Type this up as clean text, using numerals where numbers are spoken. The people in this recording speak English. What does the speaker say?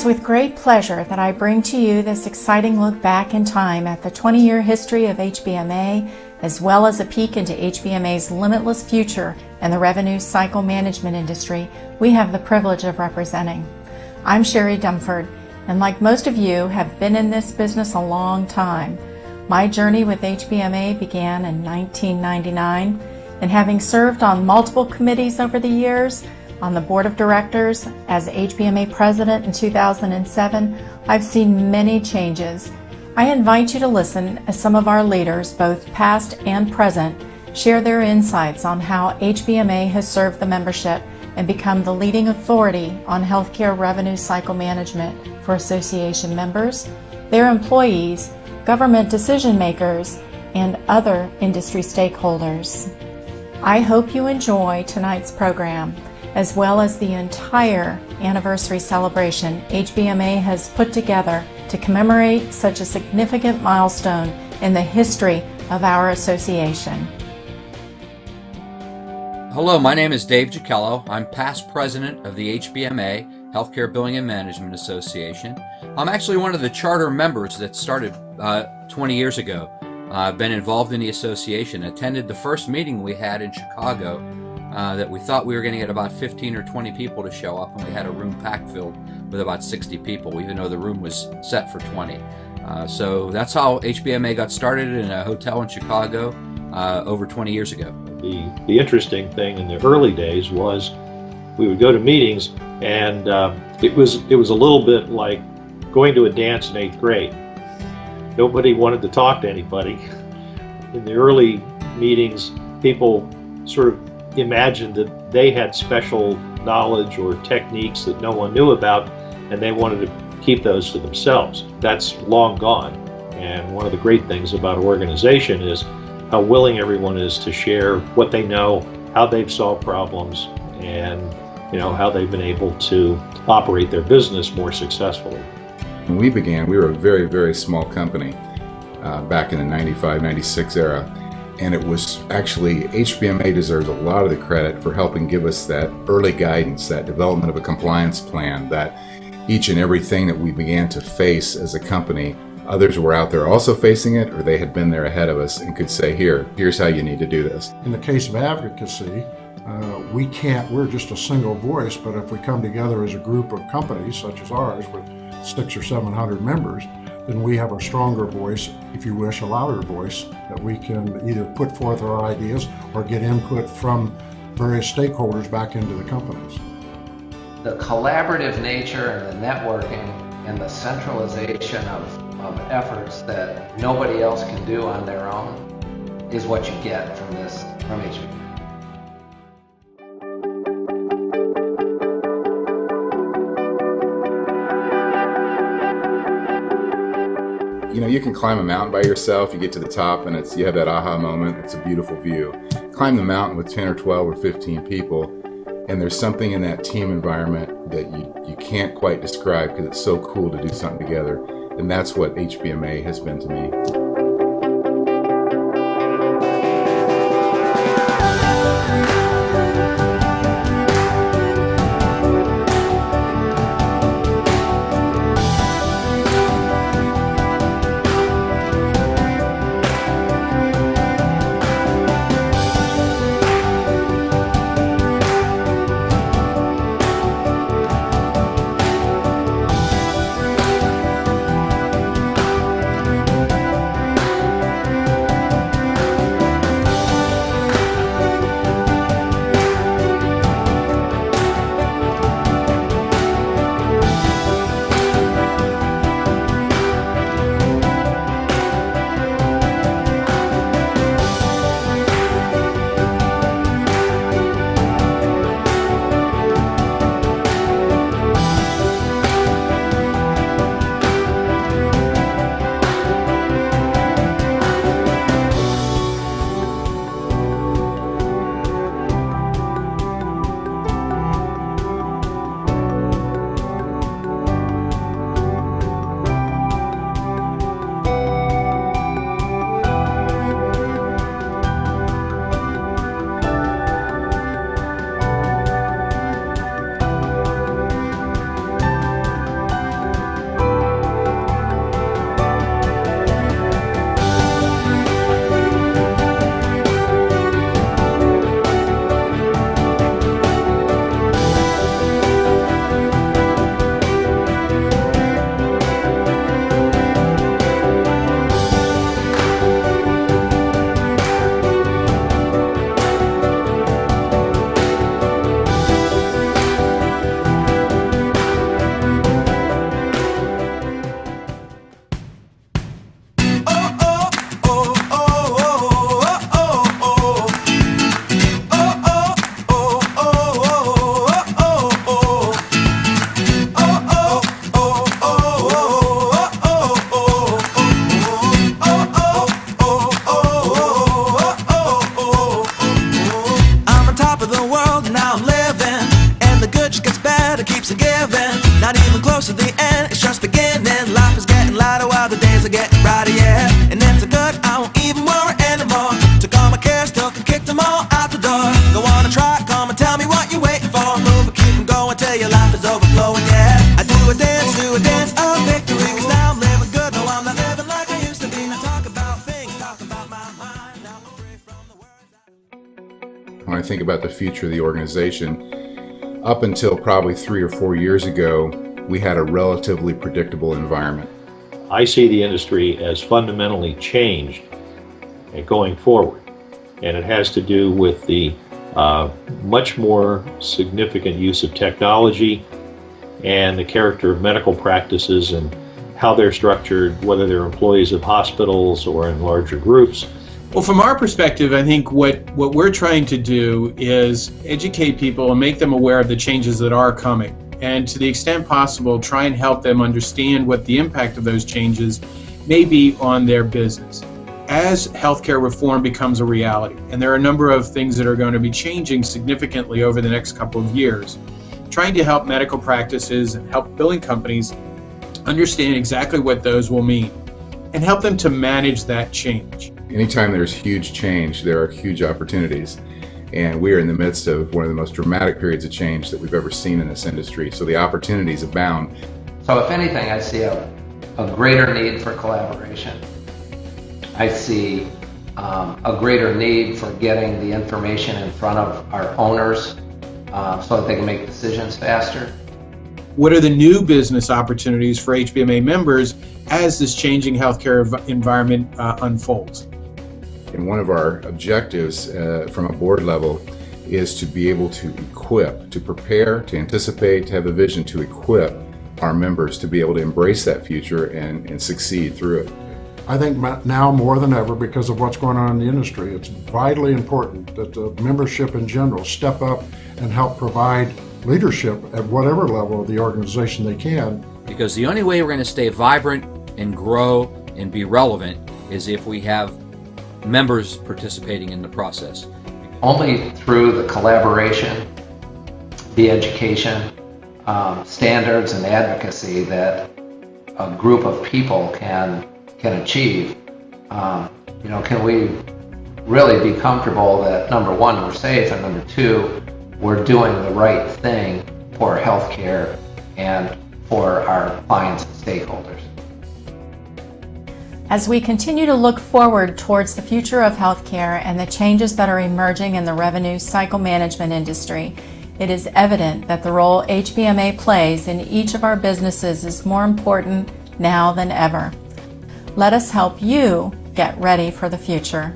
is with great pleasure that I bring to you this exciting look back in time at the 20-year history of HBMA, as well as a peek into HBMA's limitless future and the revenue cycle management industry we have the privilege of representing. I'm Sherry Dumford, and like most of you, have been in this business a long time. My journey with HBMA began in 1999, and having served on multiple committees over the years, on the board of directors, as HBMA president in 2007, I've seen many changes. I invite you to listen as some of our leaders, both past and present, share their insights on how HBMA has served the membership and become the leading authority on healthcare revenue cycle management for association members, their employees, government decision makers, and other industry stakeholders. I hope you enjoy tonight's program, as well as the entire anniversary celebration HBMA has put together to commemorate such a significant milestone in the history of our association. Hello, my name is Dave Giachello. I'm past president of the HBMA, Healthcare Billing and Management Association. I'm actually one of the charter members that started 20 years ago. I've been involved in the association, attended the first meeting we had in Chicago that we thought we were going to get about 15 or 20 people to show up, and we had a room packed filled with about 60 people, even though the room was set for 20. So that's how HBMA got started, in a hotel in Chicago over 20 years ago. The interesting thing in the early days was we would go to meetings, and it was a little bit like going to a dance in 8th grade. Nobody wanted to talk to anybody. In the early meetings, people sort of imagined that they had special knowledge or techniques that no one knew about, and they wanted to keep those to themselves. That's long gone. And one of the great things about an organization is how willing everyone is to share what they know, how they've solved problems, and how they've been able to operate their business more successfully. When we began, we were a very, very small company back in the 95, 96 era. And it was actually, HBMA deserves a lot of the credit for helping give us that early guidance, that development of a compliance plan, that each and everything that we began to face as a company, others were out there also facing it, or they had been there ahead of us and could say, here's how you need to do this. In the case of advocacy, we're just a single voice, but if we come together as a group of companies such as ours with 600 or 700 members, then we have a stronger voice, if you wish, a louder voice, that we can either put forth our ideas or get input from various stakeholders back into the companies. The collaborative nature and the networking and the centralization of efforts that nobody else can do on their own is what you get from HBMA. You can climb a mountain by yourself, you get to the top and you have that aha moment, it's a beautiful view. Climb the mountain with 10 or 12 or 15 people, and there's something in that team environment that you can't quite describe because it's so cool to do something together. And that's what HBMA has been to me. close to the end, it's just beginning. Life is getting lighter while the days are getting brighter, yeah. And it's a good, I won't even worry anymore. Took all my cares, took and kicked them all out the door. Go on and try, come and tell me what you're waiting for. Move and keep 'em going till your life is overflowing, yeah. I do a dance of victory, 'cause now I'm living good, no I'm not living like I used to be. Now talk about things, talk about my mind, now I'm free from the words. When I think about the future of the organization, up until probably 3 or 4 years ago, we had a relatively predictable environment. I see the industry as fundamentally changed going forward, and it has to do with the much more significant use of technology and the character of medical practices and how they're structured, whether they're employees of hospitals or in larger groups. Well, from our perspective, I think what we're trying to do is educate people and make them aware of the changes that are coming. And to the extent possible, try and help them understand what the impact of those changes may be on their business. As healthcare reform becomes a reality, and there are a number of things that are going to be changing significantly over the next couple of years, trying to help medical practices and help billing companies understand exactly what those will mean and help them to manage that change. Anytime there's huge change, there are huge opportunities. And we are in the midst of one of the most dramatic periods of change that we've ever seen in this industry. So the opportunities abound. So if anything, I see a greater need for collaboration. I see a greater need for getting the information in front of our owners so that they can make decisions faster. What are the new business opportunities for HBMA members as this changing healthcare environment unfolds? And one of our objectives from a board level is to be able to equip, to prepare, to anticipate, to have a vision to equip our members to be able to embrace that future and succeed through it. I think now more than ever, because of what's going on in the industry, it's vitally important that the membership in general step up and help provide leadership at whatever level of the organization they can. Because the only way we're going to stay vibrant and grow and be relevant is if we have members participating in the process. Only through the collaboration, the education, standards, and advocacy that a group of people can achieve, can we really be comfortable that number one, we're safe, and number two, we're doing the right thing for healthcare and for our clients and stakeholders. As we continue to look forward towards the future of healthcare and the changes that are emerging in the revenue cycle management industry, it is evident that the role HBMA plays in each of our businesses is more important now than ever. Let us help you get ready for the future.